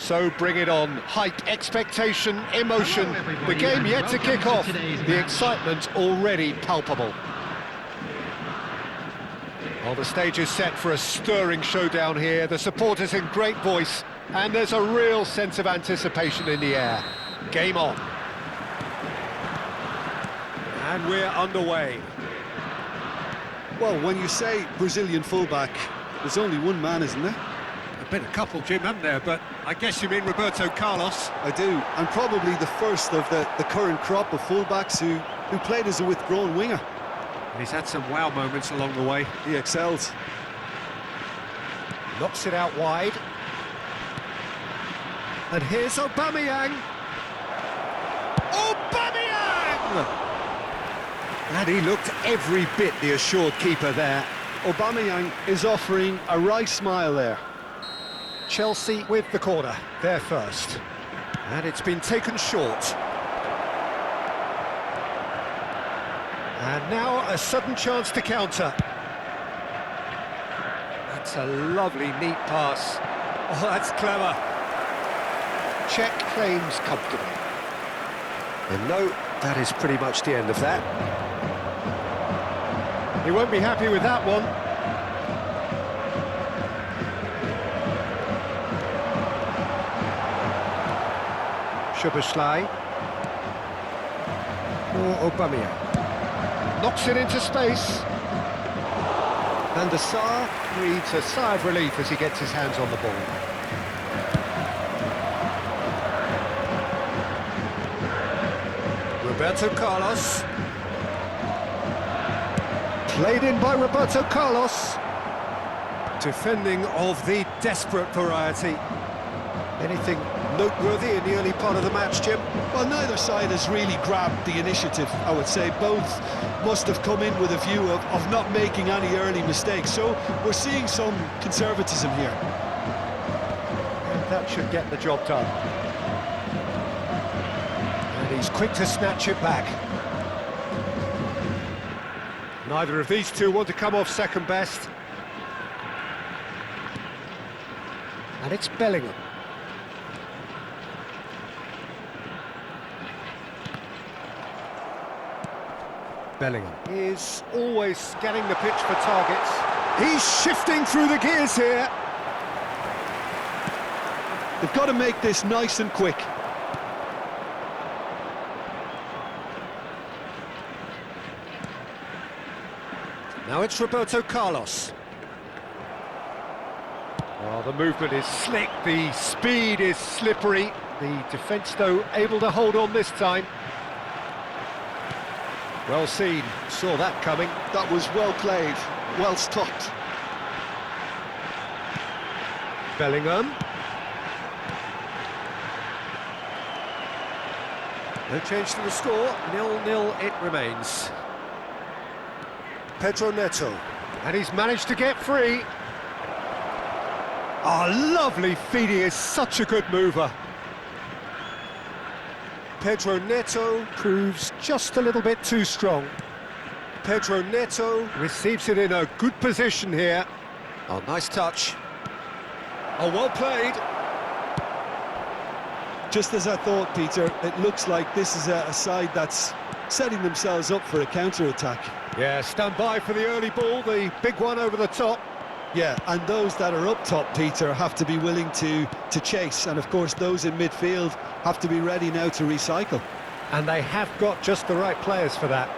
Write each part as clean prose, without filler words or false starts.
So bring it on. Hype, expectation, emotion. The game yet to kick off. The excitement already palpable. Well, the stage is set for a stirring showdown here. The supporters in great voice, and there's a real sense of anticipation in the air. Game on. And we're underway. Well, when you say Brazilian fullback, there's only one man, isn't there? Been a couple, Jim, haven't there? But I guess you mean Roberto Carlos. I do, and probably the first of the current crop of fullbacks who played as a withdrawn winger. And he's had some wow moments along the way. He excels. Knocks it out wide. And here's Aubameyang. Aubameyang! And he looked every bit the assured keeper there. Aubameyang is offering a right smile there. Chelsea with the corner, there first. And it's been taken short. And now a sudden chance to counter. That's a lovely, neat pass. Oh, that's clever. Check claims comfortably. And no, that is pretty much the end of that. He won't be happy with that one. Szoboszlai. Or Aubameyang. Knocks it into space. And the Sar breathes a sigh of relief as he gets his hands on the ball. Roberto Carlos. Played in by Roberto Carlos. Defending of the desperate variety. Anything noteworthy in the early part of the match, Jim? Well, neither side has really grabbed the initiative, I would say. Both must have come in with a view of not making any early mistakes. So we're seeing some conservatism here. And that should get the job done. And he's quick to snatch it back. Neither of these two want to come off second best. And it's Bellingham. Bellingham is always scanning the pitch for targets. He's shifting through the gears here. They've got to make this nice and quick. Now it's Roberto Carlos. Oh, the movement is slick, the speed is slippery. The defence, though, able to hold on this time. Well seen, saw that coming. That was well played, well stopped. Bellingham. No change to the score, 0-0 it remains. Pedro Neto. And he's managed to get free. Oh, lovely feed, he is such a good mover. Pedro Neto proves just a little bit too strong. Pedro Neto receives it in a good position here. Oh, nice touch. Oh, well played. Just as I thought, Peter, it looks like this is a side that's setting themselves up for a counter-attack. Yeah, stand by for the early ball, the big one over the top. Yeah, and those that are up top, Peter, have to be willing to chase, and of course those in midfield have to be ready now to recycle. And they have got just the right players for that.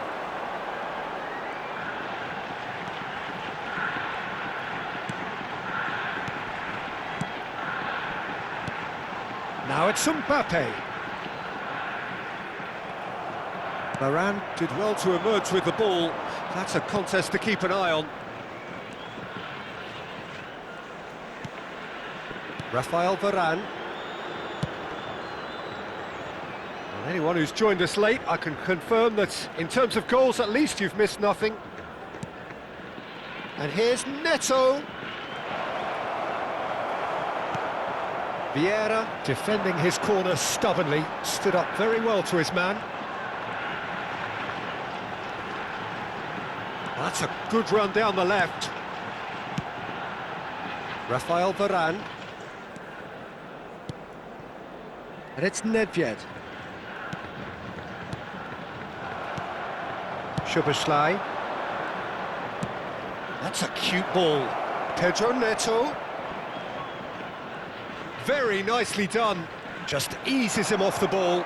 Now it's Mbappe. Varane did well to emerge with the ball. That's a contest to keep an eye on. Rafael Varane. And anyone who's joined us late, I can confirm that in terms of goals, at least you've missed nothing. And here's Neto. Vieira, defending his corner stubbornly, stood up very well to his man. That's a good run down the left. Rafael Varane. And it's Nedved. Szoboszlai. That's a cute ball. Pedro Neto. Very nicely done. Just eases him off the ball.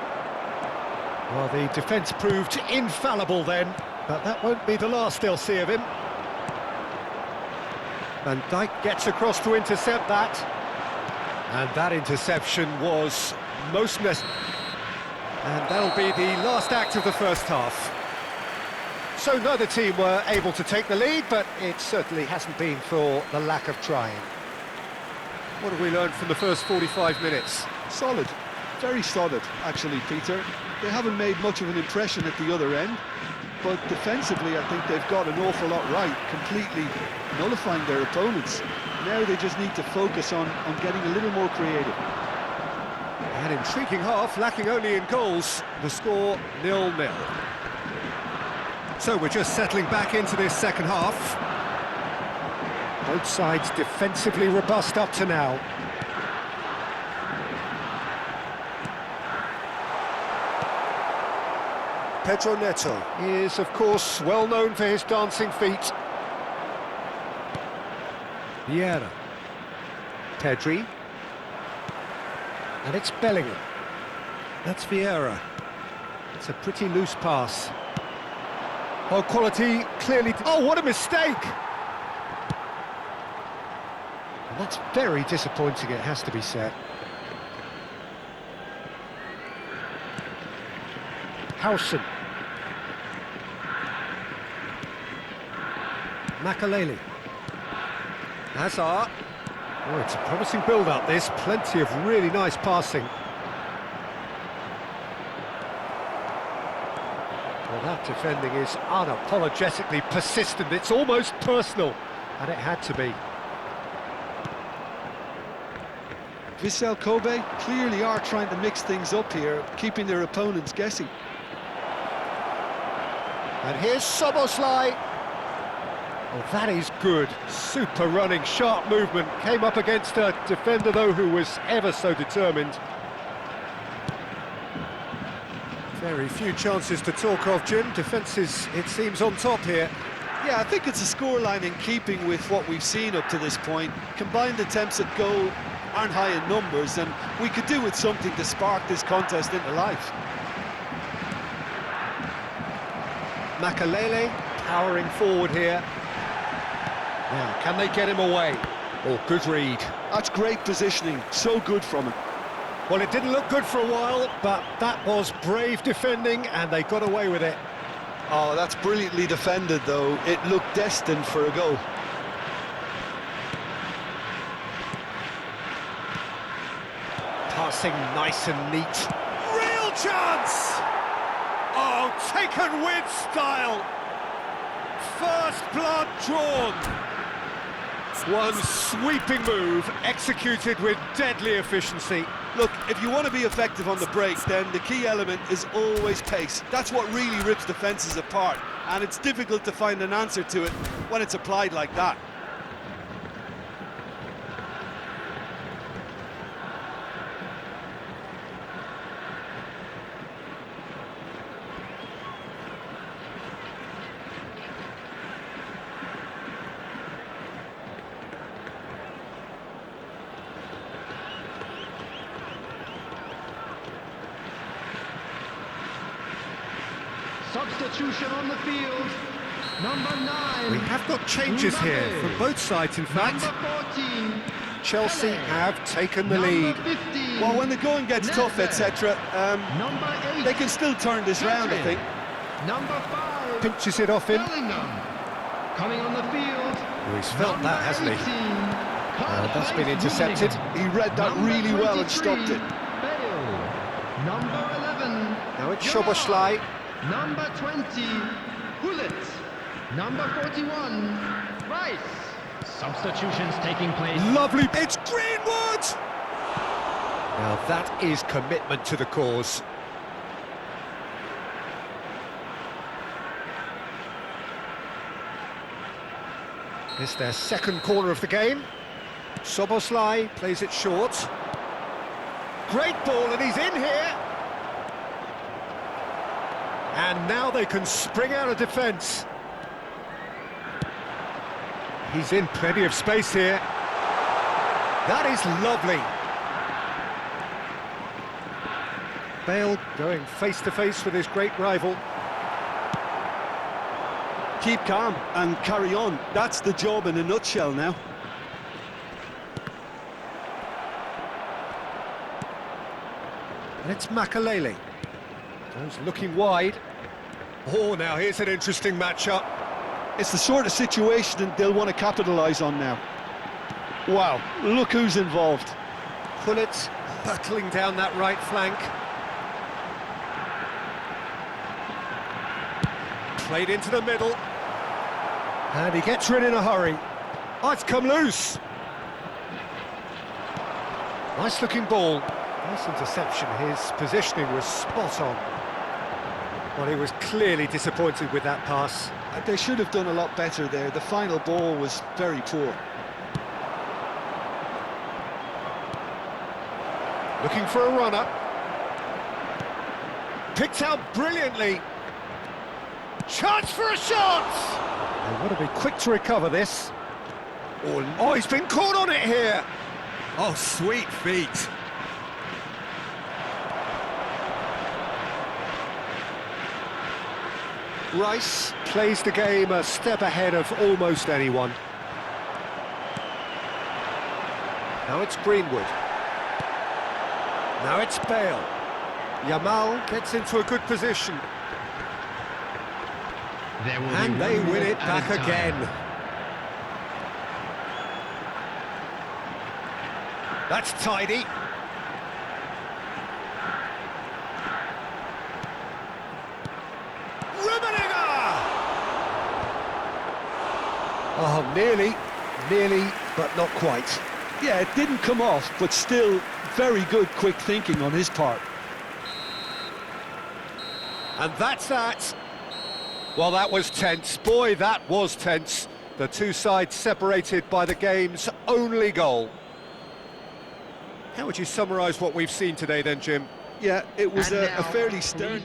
Well, the defence proved infallible then, but that won't be the last they'll see of him. Van Dijk gets across to intercept that. And that interception was most necessary. And that'll be the last act of the first half. So neither team were able to take the lead, but it certainly hasn't been for the lack of trying. What have we learned from the first 45 minutes? Solid, very solid, actually, Peter. They haven't made much of an impression at the other end, but defensively I think they've got an awful lot right, completely nullifying their opponents. Now they just need to focus on getting a little more creative. An intriguing half, lacking only in goals. The score 0-0. So we're just settling back into this second half. Both sides defensively robust up to now. Pedro Neto is, of course, well known for his dancing feet. Vieira. Pedri. And it's Bellingham. That's Vieira. It's a pretty loose pass. Oh, quality clearly... Oh, what a mistake! And that's very disappointing, it has to be said. Howson. Makaleli. Hazard. Oh, it's a promising build-up, this. Plenty of really nice passing. Well, that defending is unapologetically persistent. It's almost personal, and it had to be. Vissel Kobe clearly are trying to mix things up here, keeping their opponents guessing. And here's Szoboszlai. Oh, that is good. Super running, sharp movement. Came up against a defender, though, who was ever so determined. Very few chances to talk of, Jim. Defence is, it seems, on top here. Yeah, I think it's a scoreline in keeping with what we've seen up to this point. Combined attempts at goal aren't high in numbers, and we could do with something to spark this contest into life. Makaleli powering forward here. Now, can they get him away? Oh, good read. That's great positioning, so good from him. Well, it didn't look good for a while, but that was brave defending, and they got away with it. Oh, that's brilliantly defended, though. It looked destined for a goal. Passing nice and neat. Real chance! Oh, taken with style. First blood drawn. One sweeping move, executed with deadly efficiency. Look, if you want to be effective on the break, then the key element is always pace. That's what really rips defences apart, and it's difficult to find an answer to it when it's applied like that. Substitution on the field. Number 9. We have got changes here from both sides, in fact. Number 14. Chelsea have taken the Number lead. 15. Well, when the going gets tough, etc., Number 8. they can still turn this round, I think. Number 5. Pinches it off him. Bellingham. Coming on the field. Oh, he's felt that, hasn't he? That's been intercepted. He read that really well and stopped it. Bale. Number 11. Now it's Szoboszlai. Number 20. Hullet. Number 41. Rice. Substitutions taking place. Lovely. It's Greenwood! Now that is commitment to the cause. It's their second corner of the game. Szoboszlai plays it short. Great ball, and he's in here. And now they can spring out of defence. He's in plenty of space here. That is lovely. Bale going face-to-face with his great rival. Keep calm and carry on. That's the job in a nutshell now. And it's Makalele. Goes looking wide. Oh, now here's an interesting matchup. It's the sort of situation they'll want to capitalise on now. Wow, look who's involved. Hullet battling down that right flank. Played into the middle. And he gets rid in a hurry. Oh, it's come loose. Nice looking ball. Nice interception. His positioning was spot on. Well, he was clearly disappointed with that pass. They should have done a lot better there. The final ball was very poor. Looking for a runner. Picked out brilliantly. Chance for a shot! They want to be quick to recover this. Oh, he's been caught on it here. Oh, sweet feet. Rice plays the game a step ahead of almost anyone. Now it's Greenwood. Now it's Bale. Yamal gets into a good position. And they win it back again. That's tidy. Oh, nearly, but not quite. Yeah, it didn't come off, but still very good quick thinking on his part. And that's that. Well, that was tense. Boy, that was tense. The two sides separated by the game's only goal. How would you summarise what we've seen today then, Jim? Yeah, it was And a now, fairly stern...